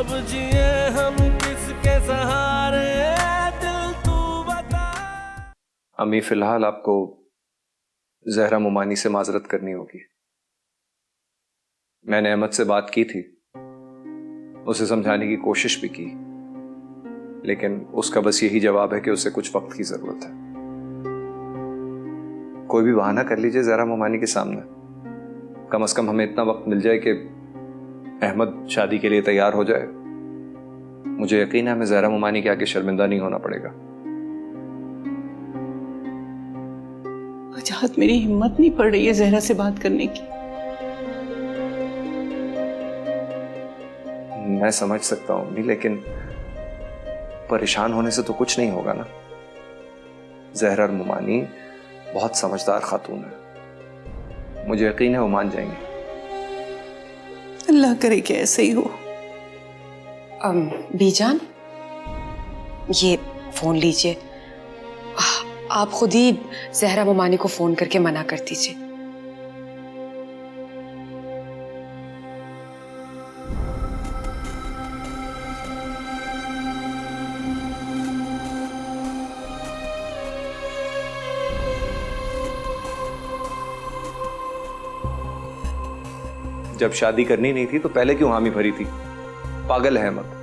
अब जिए हम किसके सहारे, दिल तू बता। अम्मी, फिलहाल आपको जहरा मुमानी से माजरत करनी होगी। मैंने अहमद से बात की थी, उसे समझाने की कोशिश भी की, लेकिन उसका बस यही जवाब है कि उसे कुछ वक्त की जरूरत है। कोई भी बहाना कर लीजिए जहरा मुमानी के सामने। कम से कम हमें इतना वक्त मिल जाए कि अहमद शादी के लिए तैयार हो जाए। मुझे यकीन है हमें जहरा मुमानी के आगे शर्मिंदा नहीं होना पड़ेगा। वजाहत, मेरी हिम्मत नहीं पड़ रही है जहरा से बात करने की। मैं समझ सकता हूं भी, लेकिन परेशान होने से तो कुछ नहीं होगा ना। जहरा और मुमानी बहुत समझदार खातून है, मुझे यकीन है वो मान जाएंगे। अल्लाह करे कि ऐसे ही हो। बीजान, ये फोन लीजिए। आप खुद ही जहरा मुमानी को फोन करके मना कर दीजिए। जब शादी करनी नहीं थी तो पहले क्यों हामी भरी थी? पागल है अहमद।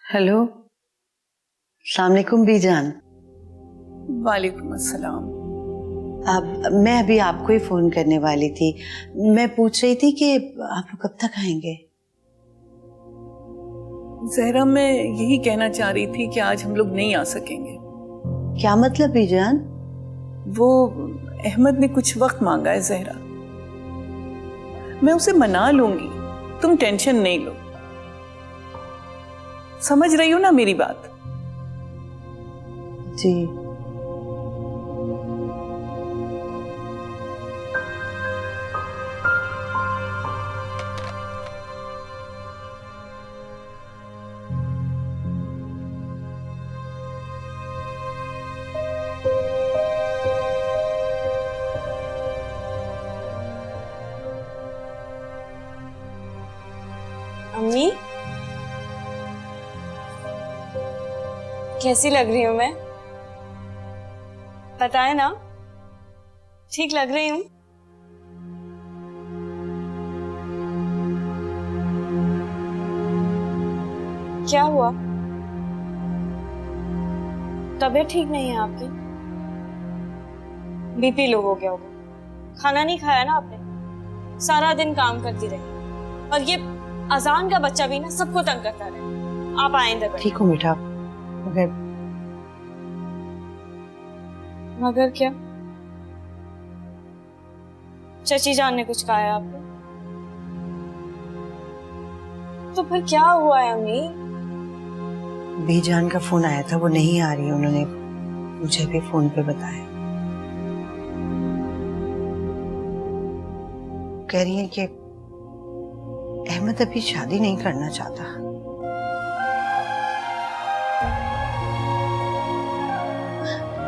हेलो, अस्सलाम वालेकुम बीजान। वालेकुम अस्सलाम। अब मैं अभी आपको ही फोन करने वाली थी। मैं पूछ रही थी कि आप लोग कब तक आएंगे? जहरा, मैं यही कहना चाह रही थी कि आज हम लोग नहीं आ सकेंगे। क्या मतलब बीजान? वो अहमद ने कुछ वक्त मांगा है जहरा। मैं उसे मना लूंगी, तुम टेंशन नहीं लो। समझ रही हो ना मेरी बात? जी। अम्मी, कैसी लग रही हूं मैं? पता है ना, ठीक लग रही हूं? क्या हुआ? तबीयत ठीक नहीं है आपकी? बीपी लो हो गया होगा। खाना नहीं खाया ना आपने? सारा दिन काम करती रही, और ये अजान का बच्चा भी ना सबको तंग करता रहे। आप आए इधर। ठीक हूँ बेटा, मगर क्या? चची जान ने कुछ कहा है आपको? तो फिर क्या हुआ है अम्मी? बीजान का फोन आया था, वो नहीं आ रही, उन्होंने मुझे भी फोन पे बताया। कह रही है कि अहमद अभी शादी नहीं करना चाहता।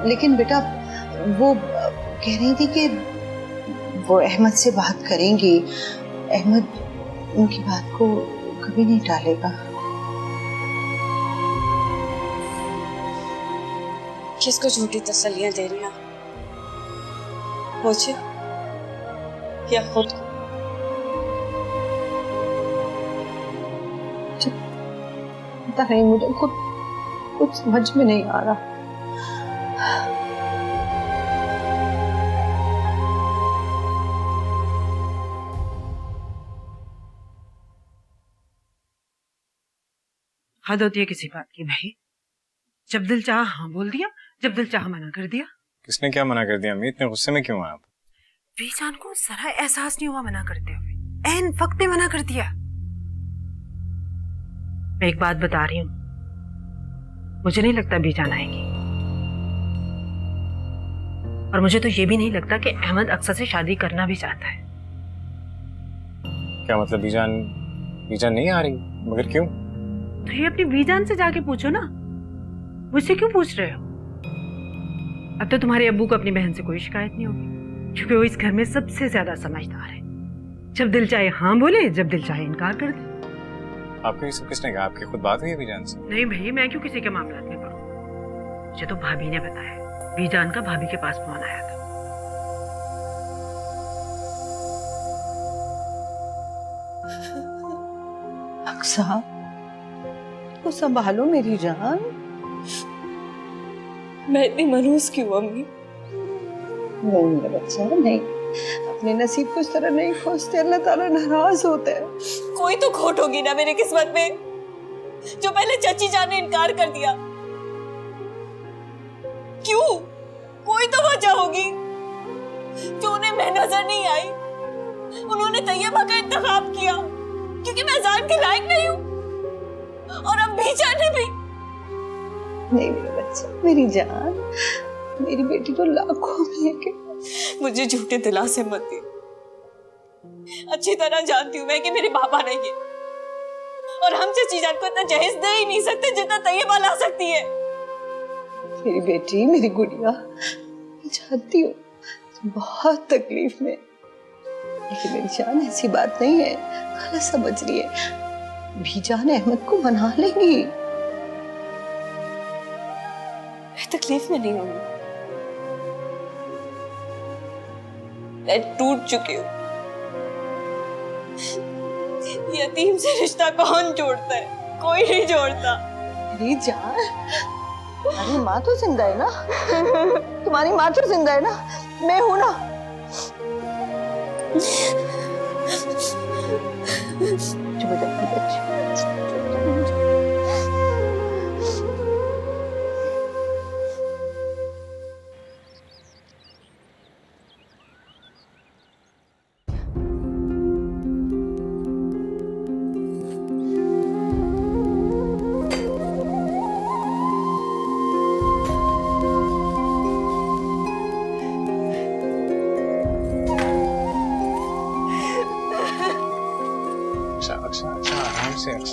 लेकिन बेटा, वो कह रही थी कि वो अहमद से बात करेंगी। अहमद उनकी बात को कभी नहीं टालेगा। किसको झूठी तसल्लियां दे रही हैं? मुझे या खुद को? पता नहीं, मुझे खुद कुछ समझ में नहीं आ रहा। हद होती है किसी बात की भाई। जब दिल चाहा हाँ बोल दिया, जब दिल चाहा मना कर दिया। किसने क्या मना कर दिया? अम्मी इतने गुस्से में क्यों हैं आप? बीजान को जरा एहसास नहीं हुआ मना करते हुए, ऐन वक्त में मना कर दिया। मैं एक बात बता रही हूँ, मुझे नहीं लगता बीजान आएगी, और मुझे तो ये भी नहीं लगता कि अहमद अक्सर से शादी करना भी चाहता है। क्या मतलब बीजान नहीं आ रही? मगर क्यों? तो ये अपनी बीजान से जाके पूछो ना, मुझसे क्यों पूछ रहे हो? अब तो तुम्हारे अब्बू को अपनी बहन से कोई शिकायत नहीं होगी, क्योंकि वो इस घर में सबसे ज्यादा समझदार है। जब दिल चाहे हाँ बोले, जब दिल चाहे इनकार कर दे। आपको ये सब किसने कहा? आपकी खुद बात हुई है बीजान से? नहीं भाई, मैं क्यों किसी के मामलात में पढ़ूं? मुझे तो भाभी ने बताया, बीजान का भाभी के पास फोन आया था। अक्सा, तो संभालो मेरी जान। मैं इतनी मनहूस क्यों अम्मी? नहीं मेरा बच्चा, नहीं, अपने नसीब को इस तरह नहीं खोजते, अल्लाह ताला नाराज होता है। कोई तो खोट होगी ना मेरे किस्मत में, जो पहले चाची जान ने इनकार कर दिया। क्यों? कोई तो वजह होगी जो उन्हें मैं नजर नहीं आई। उन्होंने तैयबा का इंतखाब किया क्योंकि मैं अजान के लायक नहीं हूँ, और अब बीजान ने भी। नहीं मेरा बच्चा, मेरी जान, मेरी बेटी तो लाखों में है कि मुझे झूठे दिलासे मत दे। अच्छी तरह जानती हूँ मैं कि मेरे पापा नहीं है, और हम चाची जान को इतना जहेज दे ही नहीं सकते जितना तैयबा ला सकती है। मेरी बेटी, मेरी गुड़िया, मैं जानती हूँ तुम बहुत तकलीफ में, लेकिन मेरी जान ऐसी बात नहीं है, गलत समझ रही है। बीजान अहमद को मना लेंगी। मैं तकलीफ में नहीं हूँ, मैं टूट चुकी हूँ। यतीम से रिश्ता कौन जोड़ता है? कोई नहीं जोड़ता। मेरी जान, तुम्हारी माँ तो जिंदा है ना? तुम्हारी माँ तो जिंदा है ना? मैं हूं ना? चुप हो जा बच्ची।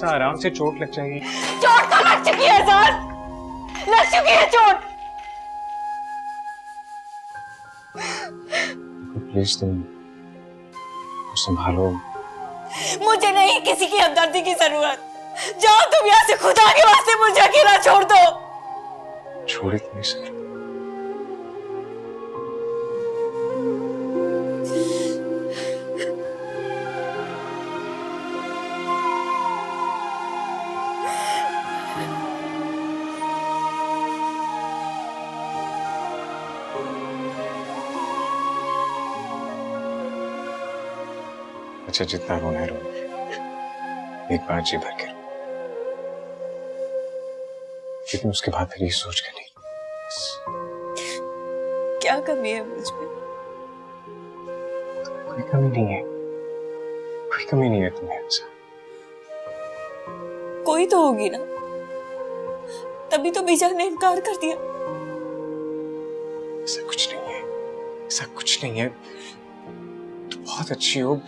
आराम से चोट लग जाएगी। चोट तो लग चुकी है सर, लग चुकी है चोट। प्लीज तुम संभालो। मुझे नहीं किसी की हमदर्दी की जरूरत। जाओ तुम यहाँ से, खुदा के वास्ते मुझे अकेला छोड़ दो। छोड़ ही नहीं सकते। अच्छा, जितना रोना है रो, एक बार जी भर के रो, लेकिन उसके बाद फिर ये सोच कर नहीं। क्या कमी है मुझ में? कोई कमी नहीं है, कोई कमी नहीं है तुम्हें। अच्छा, कोई तो होगी ना, तभी तो बीजान ने इनकार कर दिया। ऐसा कुछ नहीं है, ऐसा कुछ नहीं है। तुम बहुत अच्छी हो,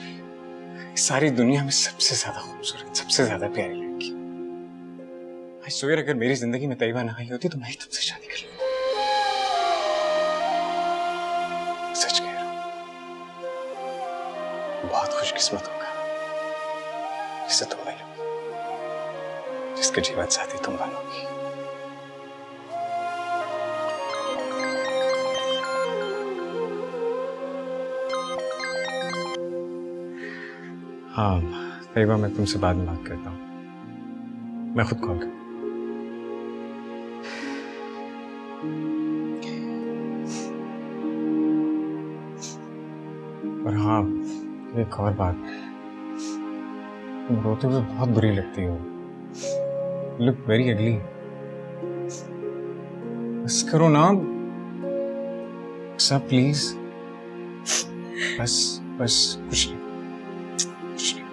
इस सारी दुनिया में सबसे ज्यादा खूबसूरत, सबसे ज्यादा प्यारी लड़की। आई स्वेयर, अगर मेरी जिंदगी में तैयबा ना आई होती तो मैं ही तुमसे शादी कर लेता। सच कह रहा हूं, बहुत खुशकिस्मत होगा जिसे तुम मिलोगी, जिसके जीवन साथी तुम बनोगी। हाँ तैयबा, मैं तुमसे बाद में बात करता हूँ, मैं खुद कॉल करूँ। और हाँ, एक और बात, तुम रोते हुए बहुत बुरी लगती हो, लुक वेरी अगली। बस करो ना, साहब प्लीज, बस बस कुछ नहीं, कुछ नहीं।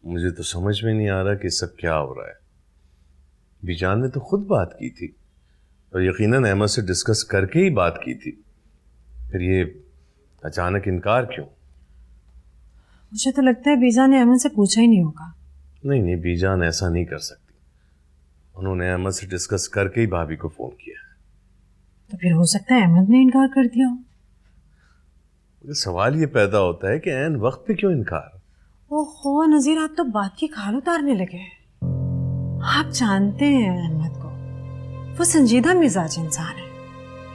मुझे तो समझ में नहीं आ रहा कि सब क्या हो रहा है। बीजान ने तो खुद बात की थी और यकीनन अहमद से डिस्कस करके ही बात की थी, फिर ये अचानक इनकार क्यों? मुझे तो लगता है बीजान ने अहमद से पूछा ही नहीं होगा। नहीं नहीं, बीजान ऐसा नहीं कर सकती। उन्होंने अहमद से डिस्कस करके ही भाभी को फोन किया। तो फिर हो सकता है अहमद ने इनकार कर दिया हो। सवाल ये पैदा होता है कि ऐन वक्त पे क्यों इनकार? ओहो नजीर, आप तो बात की खाल उतारने लगे। आप जानते हैं अहमद को, वो संजीदा मिजाज इंसान है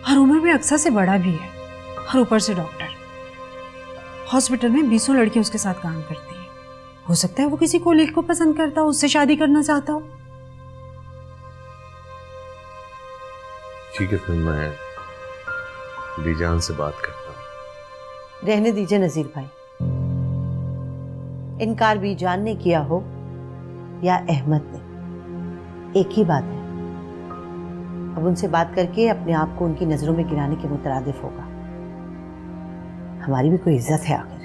और उम्र में अक्सर से बड़ा भी है, और ऊपर से डॉक्टर। हॉस्पिटल में 20 लड़कियां उसके साथ काम करती हैं। हो सकता है वो किसी कोलीग को पसंद करता हो, उससे शादी करना चाहता हो। ठीक है, फिर मैं बीजान से बात करता हूँ। रहने दीजिए नजीर भाई, इनकार बीजान ने किया हो या अहमद ने, एक ही बात है। अब उनसे बात करके अपने आप को उनकी नजरों में गिराने के मुतरादिफ होगा। हमारी भी कोई इज्जत है आखिर।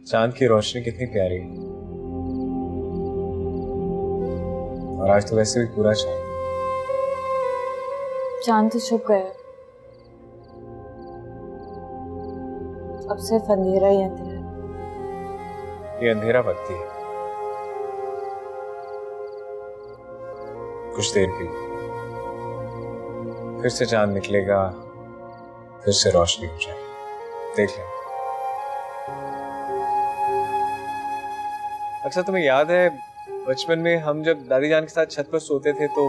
चांद की रोशनी कितनी प्यारी है, और आज तो वैसे भी पूरा चांद। चांद तो छुप गया, अब सिर्फ अंधेरा ही अंधेरा। ये अंधेरा वक्ती है, कुछ देर की, फिर से चांद निकलेगा, फिर से रोशनी हो जाएगी, देख लें। अच्छा तुम्हें याद है बचपन में हम जब दादी जान के साथ छत पर सोते थे तो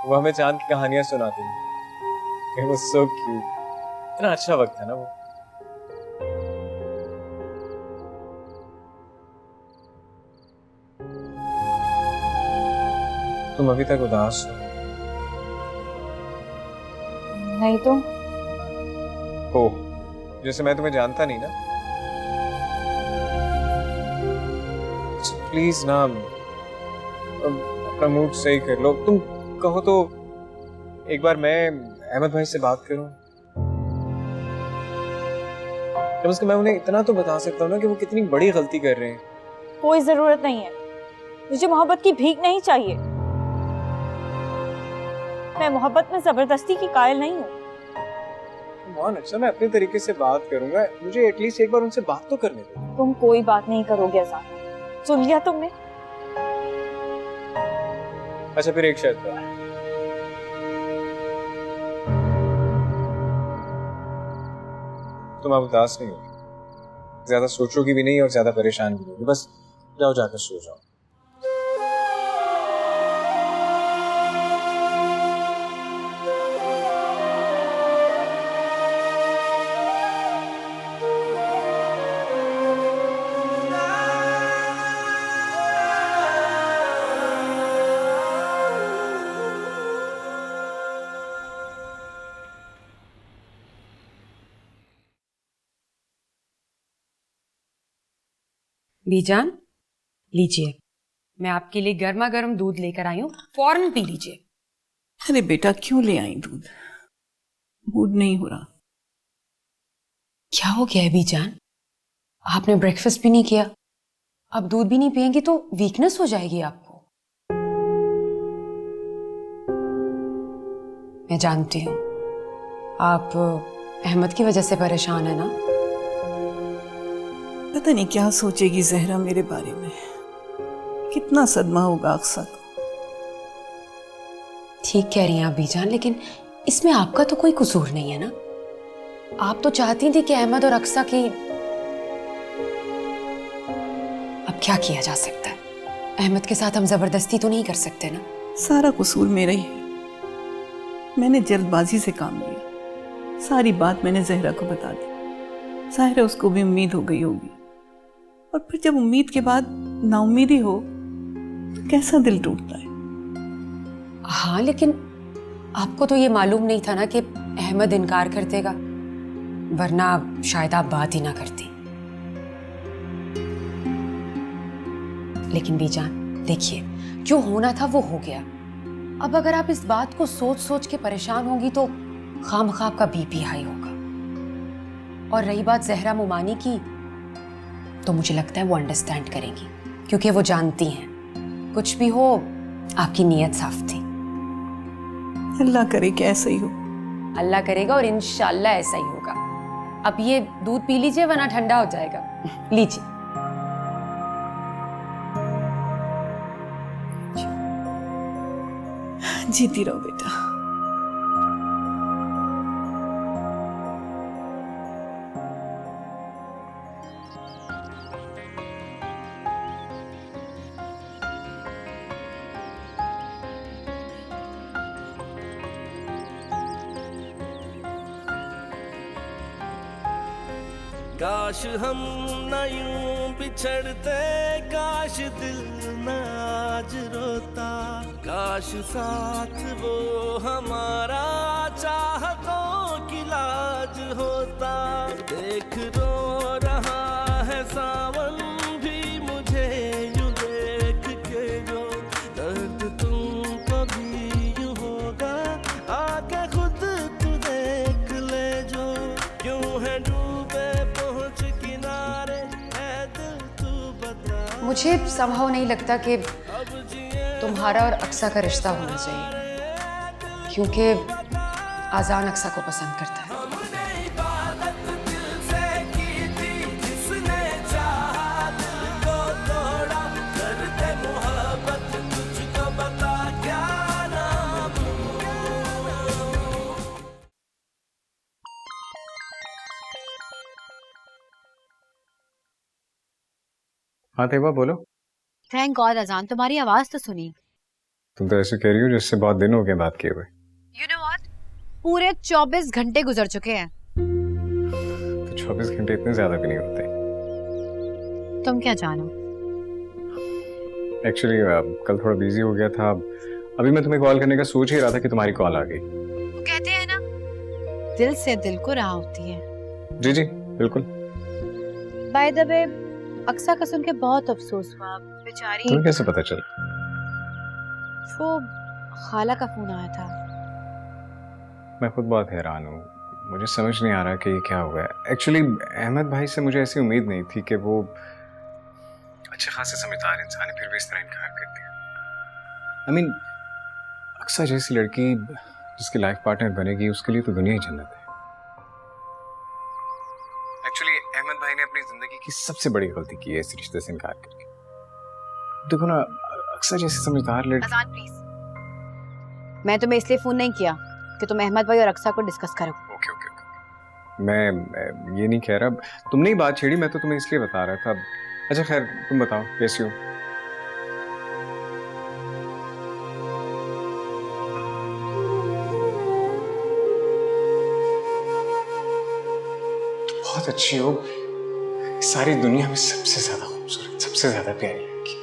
वो हमें चांद की कहानियां सुनाती थी। It was so cute। इतना अच्छा वक्त था ना वो। तुम अभी तक उदास हो? नहीं तो हो, जैसे मैं तुम्हें जानता नहीं ना। प्लीज ना अपना मूड सही कर लो। तुम कहो तो एक बार मैं अहमद भाई से बात करूं, कम से कम मैं उन्हें इतना तो बता सकता हूँ ना कि वो कितनी बड़ी गलती कर रहे हैं। कोई जरूरत नहीं है, मुझे मोहब्बत की भीख नहीं चाहिए। मैं मोहब्बत में जबरदस्ती की कायल नहीं हूँ। अच्छा मैं अपने तरीके से बात करूंगा, मुझे एटलीस्ट एक बार उनसे बात तो करने दो। तुम कोई बात नहीं करोगे अज़ान, सुन लिया तुमने? अच्छा फिर एक शर्त है, तुम अब उदास नहीं हो, ज्यादा सोचोगी भी नहीं और ज्यादा परेशान भी नहीं, बस जाओ जाकर सो जाओ। बीजान लीजिए, मैं आपके लिए गर्मा गर्म दूध लेकर आई हूँ, फौरन पी लीजिए। अरे बेटा क्यों ले आई दूध? मूड नहीं हो रहा। क्या हो गया है बीजान? आपने ब्रेकफास्ट भी नहीं किया, अब दूध भी नहीं पिएंगी तो वीकनेस हो जाएगी आपको। मैं जानती हूँ आप अहमद की वजह से परेशान है ना। पता नहीं क्या सोचेगी जहरा मेरे बारे में, कितना सदमा होगा अक्सा को। ठीक कह रही हैं आप बीजान, लेकिन इसमें आपका तो कोई कसूर नहीं है ना। आप तो चाहती थी कि अहमद और अक्सा की, अब क्या किया जा सकता है, अहमद के साथ हम जबरदस्ती तो नहीं कर सकते ना। सारा कसूर मेरा ही है, मैंने जल्दबाजी से काम लिया, सारी बात मैंने जहरा को बता दी। जाहिर है उसको भी उम्मीद हो गई होगी, और फिर जब उम्मीद के बाद नाउम्मीदी हो तो कैसा दिल टूटता है। हाँ, लेकिन आपको तो ये मालूम नहीं था ना कि अहमद इनकार कर देगा, वरना शायद आप बात ही ना करती। लेकिन बीजान देखिए, जो होना था वो हो गया। अब अगर आप इस बात को सोच सोच के परेशान होगी तो खामखा आपका बीपी हाई होगा। और रही बात जहरा मुमानी की, तो मुझे लगता है वो अंडरस्टैंड करेंगी, क्योंकि वो जानती हैं कुछ भी हो आपकी नीयत साफ थी। अल्लाह करे कि ऐसा ही हो। अल्लाह करेगा और इंशाल्लाह ऐसा ही होगा। अब ये दूध पी लीजिए वरना ठंडा हो जाएगा। लीजिए। जीती रहो बेटा। काश हम न यूं बिछड़ते, काश दिल न आज रोता, काश साथ वो हमारा चाहतों की लाज होता। देख रो रहा है सावन भी मुझे यूं देख के, जो दर्द तुमको भी यूं होगा, आके खुद तू देख ले जो। क्यों है डूबे पहुंच किनारे, है दिल तू बता। मुझे संभव नहीं लगता कि तुम्हारा और अक्सा का रिश्ता होना चाहिए, क्योंकि आजान अक्सा को पसंद करता है। हाँ तेवा बोलो। थैंक गॉड अजान, तुम्हारी आवाज तो सुनी। तुम तो ऐसे कह रही हो जैसे बहुत दिन हो गए बात किए हुए। यू नो व्हाट, पूरे 24 घंटे गुजर चुके हैं। तो 24 घंटे इतने ज्यादा भी नहीं होते। तुम क्या जानो। एक्चुअली कल थोड़ा बिजी हो गया था, अभी मैं तुम्हें कॉल करने का सोच ही रहा था कि तुम्हारी कॉल आ गई। वो कहते हैं ना, दिल से दिल को राह होती है। जी जी बिल्कुल। बाय द वे, अक्सा का सुन के बहुत अफसोस हुआ बेचारी। तुम्हें कैसे पता चला? वो खाला का फोन आया था। मैं खुद बहुत हैरान हूँ, मुझे समझ नहीं आ रहा कि ये क्या हुआ है। एक्चुअली अहमद भाई से मुझे ऐसी उम्मीद नहीं थी कि वो अच्छे खासे समझदार इंसान है, फिर भी इस तरह इनकार कर दिया। आई मीन अक्सा जैसी लड़की जिसकी लाइफ पार्टनर बनेगी, उसके लिए तो दुनिया ही जन्नत है। एक्चुअली अहमद भाई ने अपनी जिंदगी की सबसे बड़ी गलती की है इस रिश्ते से इनकार करके। देखो ना, अक्सा जैसी समझदार लड़की। अजान प्लीज, मैं तुम्हें इसलिए फोन नहीं किया कि तुम अहमद भाई और अक्सा को डिस्कस करो। ओके ओके ओके, मैं ये नहीं कह रहा, तुमने ही बात छेड़ी, मैं तो तुम्हें इसलिए बता रहा था। अच्छा खैर, तुम बताओ कैसी हो? बहुत अच्छी हो, सारी दुनिया में सबसे ज्यादा खूबसूरत, सबसे ज्यादा प्यारी लड़की।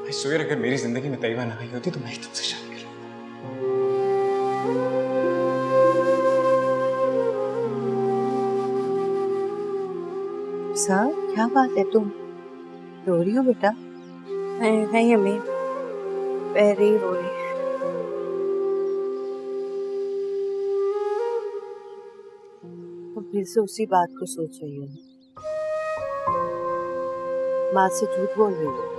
आई स्वेयर, अगर मेरी जिंदगी में तैयबा ना आई होती तो मैं ही तुमसे शादी कर लेता। सर क्या बात है, तुम रो रही हो बेटा? नहीं अम्मी, पैरी रो रही है। तुम फिर से उसी बात को सोच रही हो, माँ से झूठ बोल रही हो।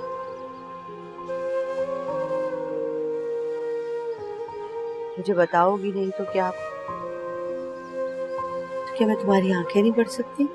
मुझे बताओगी नहीं तो क्या मैं तुम्हारी आंखें नहीं पढ़ सकती?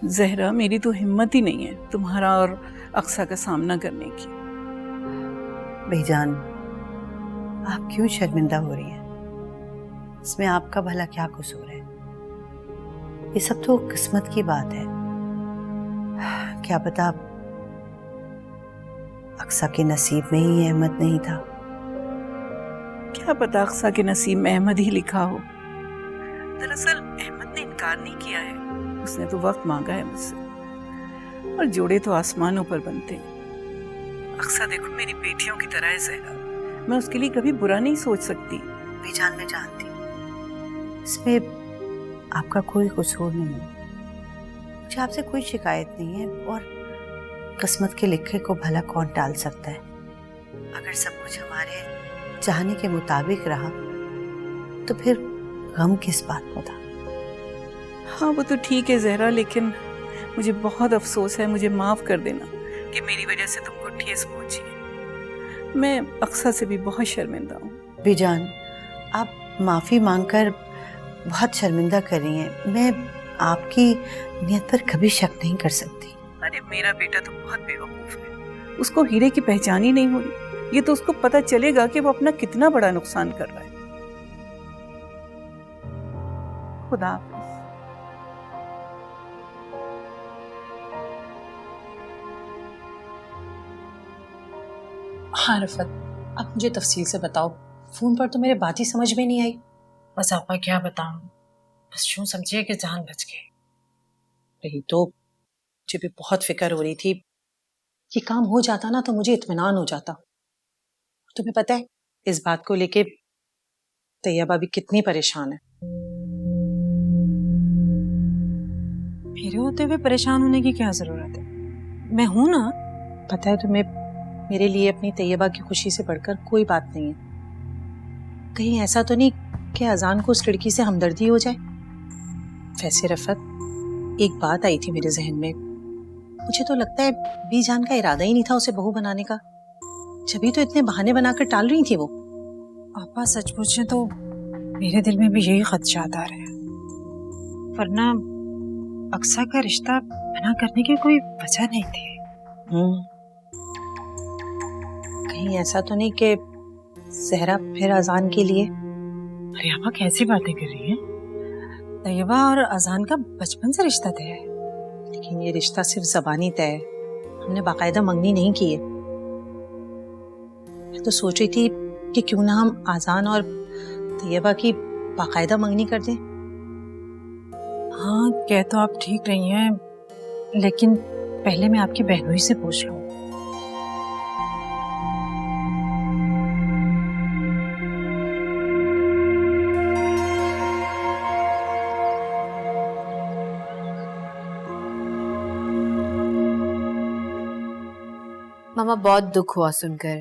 जहरा, मेरी तो हिम्मत ही नहीं है तुम्हारा और अक्सा का सामना करने की। बेजान, आप क्यों शर्मिंदा हो रही हैं? इसमें आपका भला क्या कसूर है? ये सब तो किस्मत की बात है। क्या पता अक्सा के नसीब में ही अहमद नहीं था। क्या पता अक्सा के नसीब में अहमद ही लिखा हो। दरअसल अहमद ने इनकार नहीं किया है, उसने तो वक्त मांगा है मुझसे, और जोड़े तो आसमानों पर बनते हैं। अक्सा देखो मेरी बेटियों की तरह है जहरा, मैं उसके लिए कभी बुरा नहीं सोच सकती। बेजान, मैं जानती हूँ इसमें आपका कोई कसूर नहीं है। मुझे आपसे कोई शिकायत नहीं है, और किस्मत के लिखे को भला कौन टाल सकता है। अगर सब कुछ हमारे चाहने के मुताबिक रहा तो फिर गम किस बात का था? हाँ वो तो ठीक है जहरा, लेकिन मुझे बहुत अफसोस है, मुझे माफ कर देना कि मेरी वजह से तुमको ठेस पहुंची है। मैं अक्सा से भी बहुत शर्मिंदा हूँ। बेजान, आप माफी मांगकर बहुत शर्मिंदा कर रही हैं। मैं आपकी नियत पर कभी शक नहीं कर सकती। अरे मेरा बेटा तो बहुत बेवकूफ है, उसको हीरे की पहचान ही नहीं हो रही। ये तो उसको पता चलेगा कि वो अपना कितना बड़ा नुकसान कर रहा है। खुदा हाफिज। हाँ रफत, अब मुझे तफसील से बताओ। फोन पर तो मेरे बात ही समझ में नहीं आई। बस आपा क्या बताऊं, बस यूं समझिए कि जान बच गई। रही तो मुझे भी बहुत फिक्र हो रही थी। ये काम हो जाता ना तो मुझे इत्मीनान हो जाता। तुम्हें पता है इस बात को लेके तैयबा भी कितनी परेशान है। मेरे होते हुए परेशान होने की क्या जरूरत है, मैं हूं ना। पता है तुम्हें, मेरे लिए अपनी तैयबा की खुशी से बढ़कर कोई बात नहीं है। कहीं ऐसा तो नहीं कि अजान को उस लड़की से हमदर्दी हो जाए। वैसे रफत, एक बात आई थी मेरे जहन में। मुझे तो लगता है बीजान का इरादा ही नहीं था उसे बहू बनाने का, जभी तो इतने बहाने बनाकर टाल रही थी वो। आपा सच पूछे तो मेरे दिल में भी यही खदशात आ रहे हैं, वरना अक्सा का रिश्ता मना करने की कोई वजह नहीं थी। कहीं ऐसा तो नहीं कि जहरा फिर अजान के लिए? अरे आपा कैसी बातें कर रही हैं? तैयबा और अजान का बचपन से रिश्ता तय है। लेकिन ये रिश्ता सिर्फ ज़बानी तय है, हमने बाकायदा मंगनी नहीं की है। मैं तो सोच रही थी कि क्यों ना हम अजान और तैयबा की बाकायदा मंगनी कर दें। हाँ कह तो आप ठीक रही हैं, लेकिन पहले मैं आपकी बहनोई से पूछ लूं। मामा बहुत दुख हुआ सुनकर,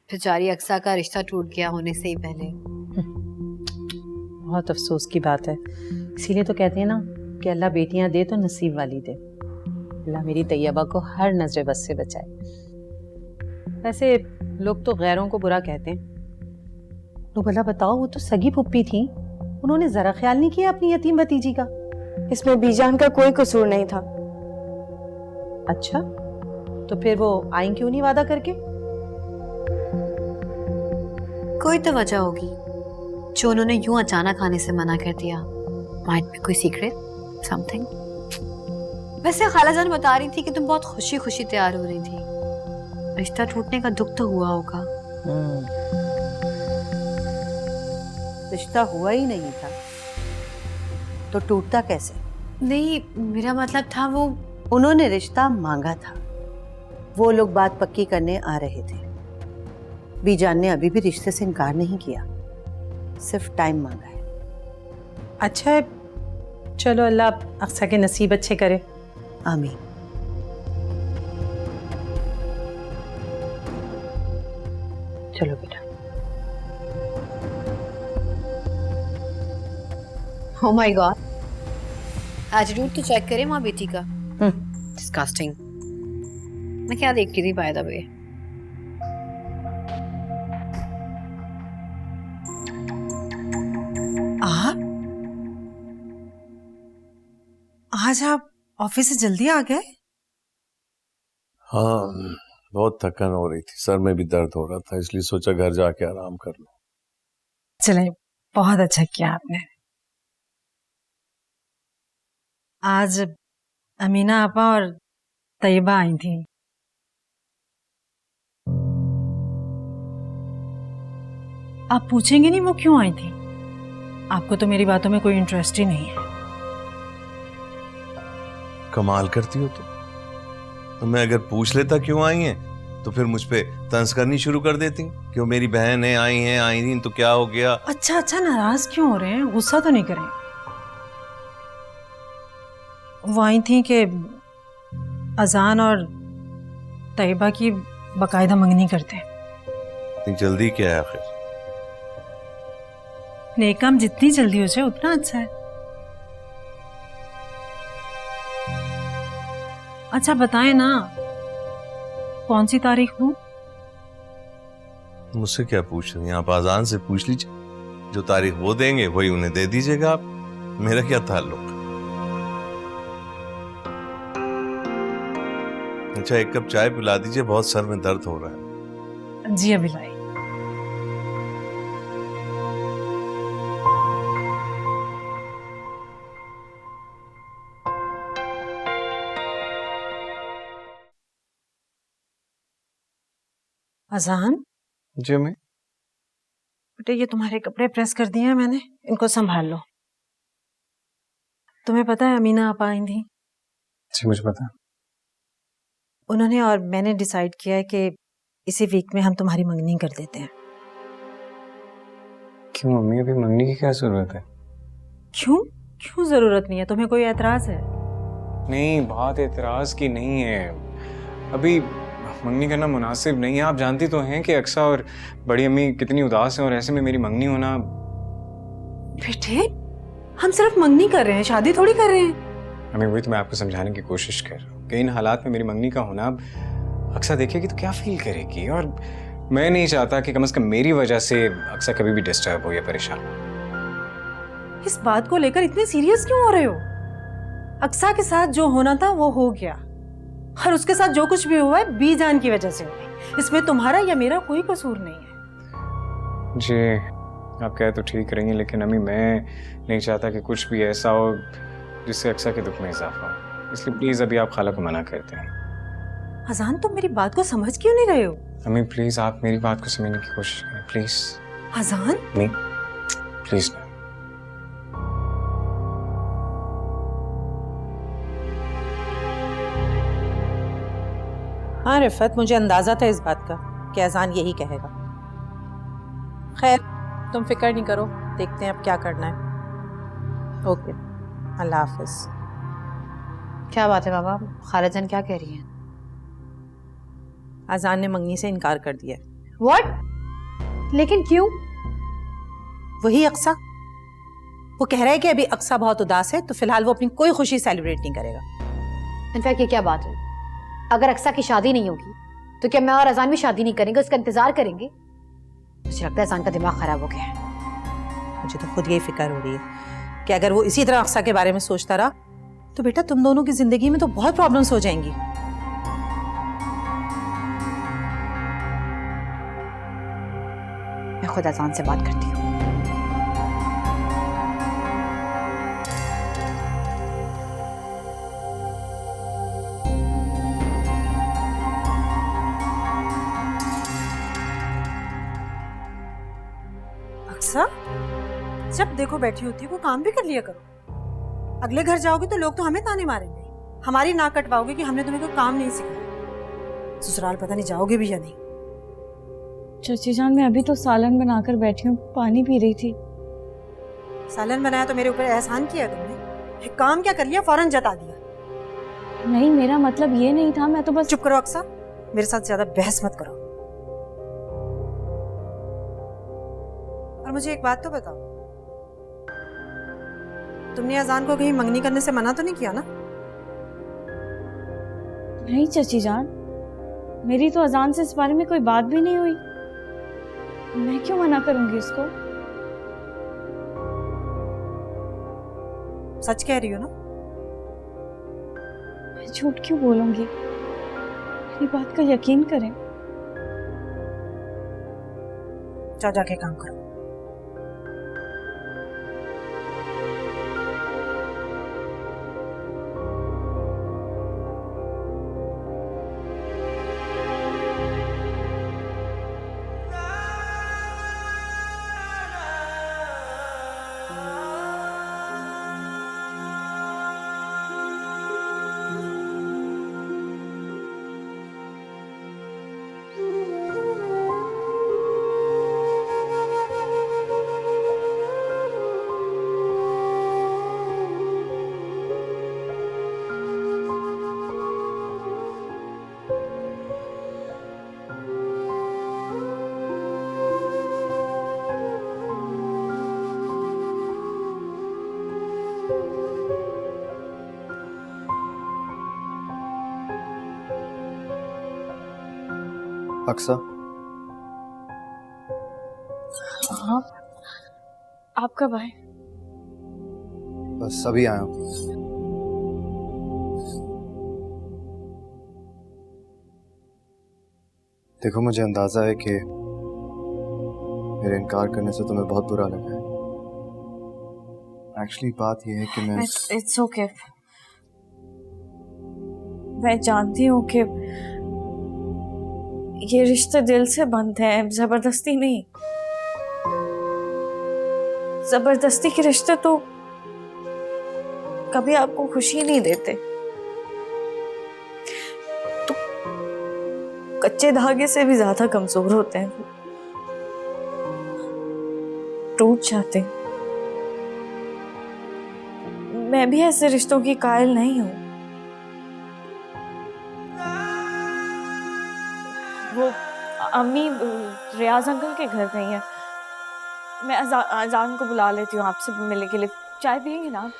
बेचारी अक्सा का रिश्ता टूट गया होने से ही पहले। बहुत अफसोस की बात है। इसीलिए तो कहते हैं ना कि अल्लाह बेटियां दे तो नसीब वाली दे। अल्लाह मेरी तैयबा को हर नजर बस से बचाए। वैसे लोग तो गैरों को बुरा कहते हैं। तो भला बताओ, वो तो सगी पुप्पी थी, उन्होंने जरा ख्याल नहीं किया अपनी यतीम भतीजी का। इसमें बीजान का कोई कसूर नहीं था। अच्छा, तो फिर वो आई क्यों नहीं वादा करके? कोई तो वजह होगी जो उन्होंने यूं अचानक आने से मना कर दिया। माइट बी कोई सीक्रेट समथिंग। वैसे खालाजान बता रही थी कि तुम बहुत खुशी खुशी तैयार हो रही थी। रिश्ता टूटने का दुख तो हुआ होगा। रिश्ता हुआ ही नहीं था तो टूटता कैसे? नहीं, मेरा मतलब था वो उन्होंने रिश्ता मांगा था, वो लोग बात पक्की करने आ रहे थे। बीजान ने अभी भी रिश्ते से इनकार नहीं किया, सिर्फ टाइम मांगा है। अच्छा है, चलो अल्लाह अक्सा के नसीब अच्छे करे। आमीन। चलो बेटा। Oh my God. एटीट्यूड तो चेक करें माँ बेटी का। डिस्गस्टिंग। मैं क्या देख रही थी बाय द वे? आज आप ऑफिस से जल्दी आ गए? हाँ, बहुत थकान हो रही थी, सर में भी दर्द हो रहा था, इसलिए सोचा घर जाके आराम कर लूं। चले, बहुत अच्छा किया आपने। आज अमीना आपा और तैयबा आई थी। आप पूछेंगे नहीं वो क्यों आई थी? आपको तो मेरी बातों में कोई इंटरेस्ट ही नहीं है। कमाल करती हो तो मैं अगर पूछ लेता क्यों आई हैं तो फिर मुझ पे तंज करनी शुरू कर देती क्यों मेरी बहन है, आई नहीं तो क्या हो गया। अच्छा, नाराज क्यों हो रहे हैं? गुस्सा तो नहीं करें। वो आई थी कि अजान और तैयबा की बकायदा मंगनी करते हैं। इतनी जल्दी क्या है आखिर? नेक काम जितनी जल्दी हो जाए उतना अच्छा है। अच्छा बताएं ना, कौन सी तारीख दूं? मुझसे क्या पूछ रही हैं आप? अजान से पूछ लीजिए, जो तारीख वो देंगे वही उन्हें दे दीजिएगा आप, मेरा क्या ताल्लुक। अच्छा, एक कप चाय पिला दीजिए, बहुत सर में दर्द हो रहा है। जी अभी लाई। अजान जी मैं बेटे, ये तुम्हारे कपड़े प्रेस कर दिए हैं मैंने, इनको संभाल लो। तुम्हें पता है अमीना आपा आई थी? जी मुझे पता। उन्होंने और मैंने डिसाइड किया है कि इसी वीक में हम तुम्हारी मंगनी कर देते हैं। क्यों मम्मी, अभी मंगनी की क्या जरूरत है? क्यों जरूरत नहीं है? तुम्हें कोई एतराज है? नहीं, बात एतराज की नहीं है, अभी मंगनी करना मुनासिब नहीं है। आप जानती तो हैं कि अक्सा और बड़ी अम्मी कितनी उदास हैं और ऐसे में मेरी मंगनी होना। बेटे, हम सिर्फ मंगनी कर रहे हैं, शादी थोड़ी कर रहे हैं। अम्मी, वही तो मैं आपको समझाने की कोशिश कर रहा हूँ कि इन हालात में मेरी मंगनी का होना, अक्सा देखेगी तो क्या फील करेगी, और मैं नहीं चाहता कि कम से कम मेरी वजह से अक्सा कभी भी डिस्टर्ब हो या परेशान हो। इस बात को लेकर इतने सीरियस क्यों हो रहे हो? अक्सा के साथ जो होना था वो हो गया, और उसके साथ जो कुछ भी हुआ है बीजान की वजह से हुआ। इसमें तुम्हारा या मेरा कोई कसूर नहीं है। जी आप कहे तो ठीक रहेंगे, लेकिन अम्मी मैं नहीं चाहता कि कुछ भी ऐसा हो जिससे अक्सा के दुख में इजाफा हो, इसलिए प्लीज अभी आप खाला को मना करते हैं। अजान, तुम मेरी बात को समझ क्यों नहीं रहे हो? अम्मी प्लीज आप मेरी बात को समझने की कोशिश करें प्लीज। अजान नहीं प्लीज ना। हाँ रिफत, मुझे अंदाजा था इस बात का कि अजान यही कहेगा। खैर तुम फिक्र नहीं करो, देखते हैं अब क्या करना है। ओके, अल्लाह हाफिज। क्या बात है बाबा, खालाजान क्या कह रही हैं? अजान ने मंगनी से इनकार कर दिया। व्हाट? लेकिन क्यों? वही अक्सा, वो कह रहा है कि अभी अक्सा बहुत उदास है तो फिलहाल वो अपनी कोई खुशी सेलिब्रेट नहीं करेगा। इनफैक्ट ये क्या बात है? अगर अक्सा की शादी नहीं होगी तो क्या मैं और अजान भी शादी नहीं करेंगे, उसका इंतजार करेंगे? मुझे लगता है अजान का दिमाग खराब हो गया है। मुझे तो खुद यही फिक्र हो रही है कि अगर वो इसी तरह अक्सा के बारे में सोचता रहा तो बेटा तुम दोनों की जिंदगी में तो बहुत प्रॉब्लम्स हो जाएंगी। मैं खुद अजान से बात करती हूँ। अक्सा, जब देखो बैठी होती है, वो काम भी कर लिया करो। अगले घर जाओगे तो लोग तो हमें ताने मारेंगे, हमारी नाक कटवाओगे कि हमने तुम्हें कोई काम नहीं सिखाया। ससुराल पता नहीं जाओगे भी या नहीं। चाची जान, मैं अभी तो सालन बनाकर बैठी हूँ, पानी पी रही थी। सालन बनाया तो मेरे ऊपर एहसान किया तुमने? एक काम क्या कर लिया, फौरन जता दिया। नहीं, मेरा मतलब ये नहीं था, मैं तो बस। चुप करो अक्सा, मेरे साथ ज्यादा बहस मत करो। और मुझे एक बात तो बताओ, तुमने अजान को कहीं मंगनी करने से मना तो नहीं किया ना? नहीं चाची जान, मेरी तो अजान से इस बारे में कोई बात भी नहीं हुई। मैं क्यों मना करूंगी इसको? सच कह रही हो ना? मैं झूठ क्यों बोलूंगी? मेरी बात का यकीन करें। जा जाके काम करो। अक्सा, हाँ, आप कब आए? बस अभी आया हूँ। देखो, मुझे अंदाजा है कि मेरे इनकार करने से तुम्हें बहुत बुरा लगा है। एक्चुअली बात यह है कि मैं इट्स ओके। मैं जानती हूँ कि ये रिश्ते दिल से बनते हैं, जबरदस्ती नहीं। जबरदस्ती के रिश्ते तो कभी आपको खुशी नहीं देते, तो कच्चे धागे से भी ज्यादा कमजोर होते हैं, टूट जाते हैं। मैं भी ऐसे रिश्तों की कायल नहीं हूं। वो अम्मी रियाज अंकल के घर गई हैं। मैं अजान को बुला लेती हूँ आपसे मिलने के लिए। चाय पियेंगे ना आप?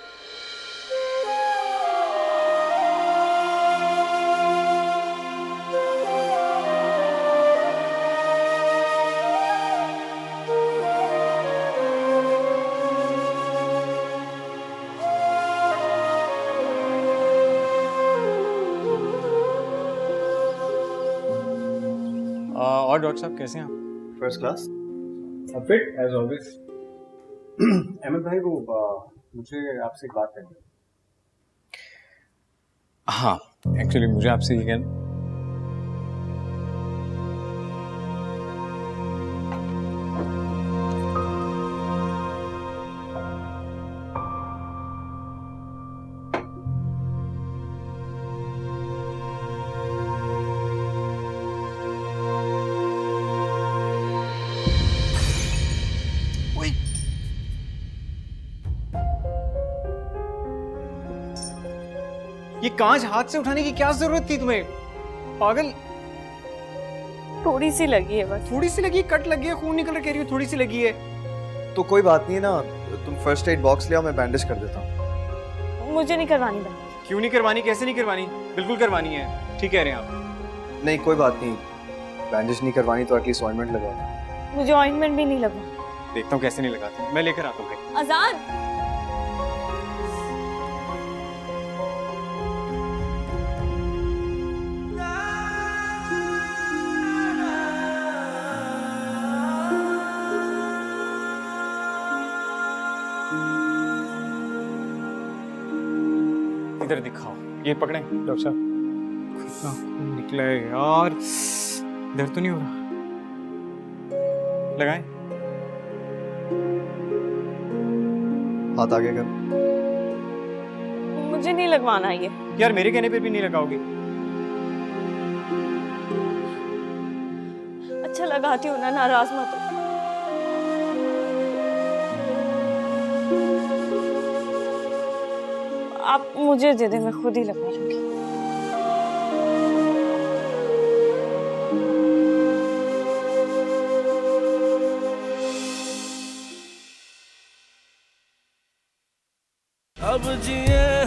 और डॉक्टर साहब कैसे हैं आप? First class. Fit as always. Ahmed भाई, वो मुझे आपसे एक बात करनी है। हाँ, एक्चुअली मुझे आपसे ये कहना। ये कांच हाथ से उठाने की क्या जरूरत थी तुम्हें? पागल। थोड़ी सी लगी है बस। थोड़ी सी लगी? कट लगी है, खून निकल रहा, कह रही हो थोड़ी सी लगी है। तो कोई बात नहीं है ना, तुम फर्स्ट एड बॉक्स ले आओ, मैं बैंडेज कर देता हूँ। मुझे नहीं करवानी बैंडेज। क्यों नहीं करवानी? कैसे नहीं करवानी? बिल्कुल करवानी है। ठीक कह रहे हैं आप। नहीं, कोई बात नहीं, बैंडेज नहीं करवानी तो एटलीस्ट ऑइंटमेंट लगाओ। मुझे ऑइंटमेंट भी नहीं लगा। देखता हूँ कैसे नहीं लगाते। मैं लेकर आता हूँ भाई। अजान, इधर दिखाओ। ये पकड़े डॉक्टर साहब। कितना खून निकला है यार। दर्द तो नहीं हो रहा? लगाएं? हाथ आगे कर। मुझे नहीं लगवाना ये। यार मेरे कहने पे भी नहीं लगाओगे? अच्छा लगाती हूँ ना, नाराज मत हो। आप मुझे दे दे, मैं खुद ही लगवा लूंगी। अब जिए